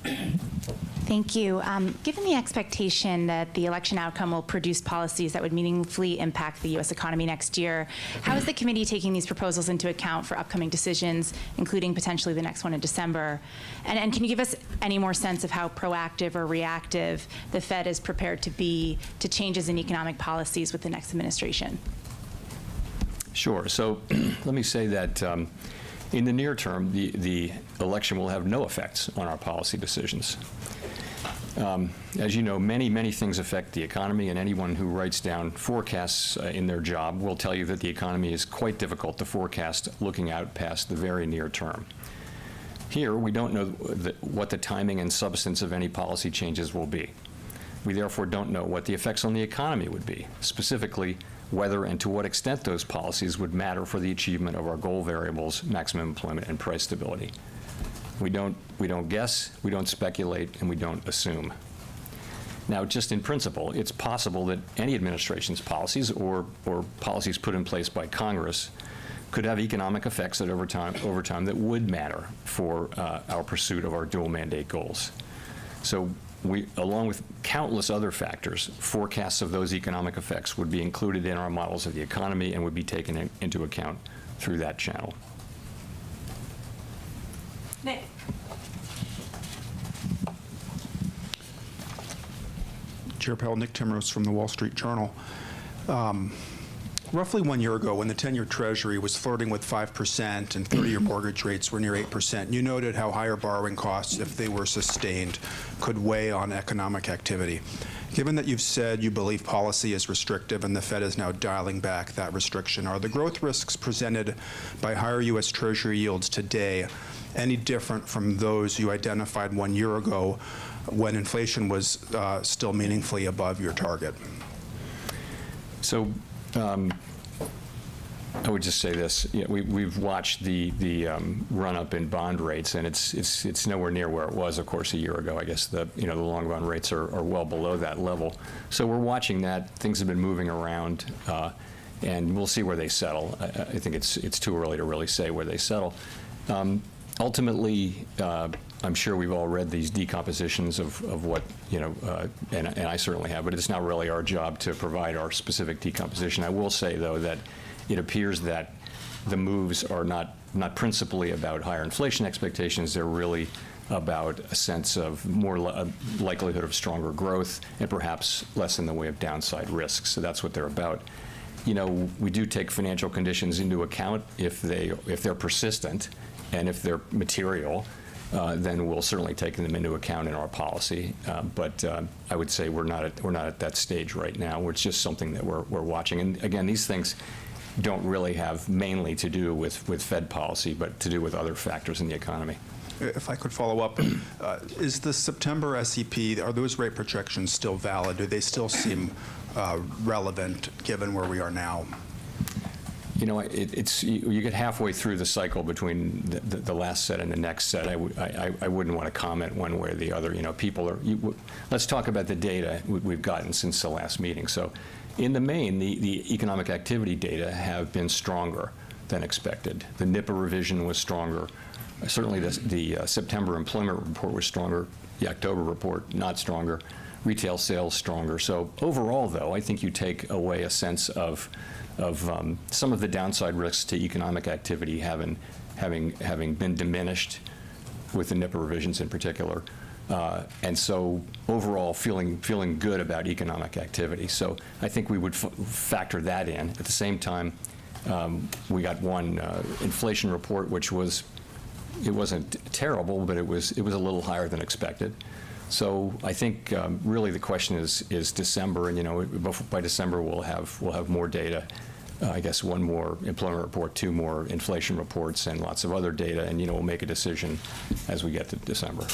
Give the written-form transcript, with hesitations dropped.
Thank you. Given the expectation that the election outcome will produce policies that would meaningfully impact the U.S. economy next year, how is the committee taking these proposals into account for upcoming decisions, including potentially the next one in December? And can you give us any more sense of how proactive or reactive the Fed is prepared to be to changes in economic policies with the next administration? Sure. So let me say that in the near term, the election will have no effects on our policy decisions. As you know, many things affect the economy, and anyone who writes down forecasts in their job will tell you that the economy is quite difficult to forecast looking out past the very near term. Here, we don't know what the timing and substance of any policy changes will be. We therefore don't know what the effects on the economy would be, specifically whether and to what extent those policies would matter for the achievement of our goal variables, maximum employment, and price stability. We don't guess, we don't speculate, and we don't assume. Now, just in principle, it's possible that any administration's policies or policies put in place by Congress could have economic effects that over time that would matter for our pursuit of our dual mandate goals. So we, along with countless other factors, forecasts of those economic effects would be included in our models of the economy and would be taken into account through that channel. Nick. Chair Powell, Nick Timrose from the Wall Street Journal. Roughly 1 year ago, when the 10-year Treasury was flirting with 5% and 30-year mortgage rates were near 8%, you noted how higher borrowing costs, if they were sustained, could weigh on economic activity. Given that you've said you believe policy is restrictive and the Fed is now dialing back that restriction, are the growth risks presented by higher U.S. Treasury yields today any different from those you identified 1 year ago when inflation was still meaningfully above your target? So I would just say this: we've watched the run-up in bond rates, and it's nowhere near where it was, of course, a year ago. I guess the long run rates are well below that level. So we're watching that. Things have been moving around, and we'll see where they settle. I think it's too early to really say where they settle. Ultimately, I'm sure we've all read these decompositions of what, and I certainly have, but it's not really our job to provide our specific decomposition. I will say, though, that it appears that the moves are not principally about higher inflation expectations. They're really about a sense of more likelihood of stronger growth and perhaps less in the way of downside risks. So that's what they're about. We do take financial conditions into account if they're persistent. And if they're material, then we'll certainly take them into account in our policy. But I would say we're not at that stage right now. It's just something that we're watching. And again, these things don't really have mainly to do with Fed policy, but to do with other factors in the economy. If I could follow up, is the September SEP, are those rate projections still valid? Do they still seem relevant given where we are now? You get halfway through the cycle between the last set and the next set. I wouldn't want to comment one way or the other. Let's talk about the data we've gotten since the last meeting. So, in the main, the economic activity data have been stronger than expected. The NIPA revision was stronger. Certainly, the September employment report was stronger. The October report not stronger. Retail sales stronger. So overall, though, I think you take away a sense of some of the downside risks to economic activity having been diminished with the NIPA revisions in particular, and so overall feeling good about economic activity. So I think we would factor that in. At the same time, we got one inflation report, which it wasn't terrible, but it was a little higher than expected. So I think really the question is December, and by December we'll have more data. I guess one more employment report, two more inflation reports, and lots of other data, and we'll make a decision as we get to December.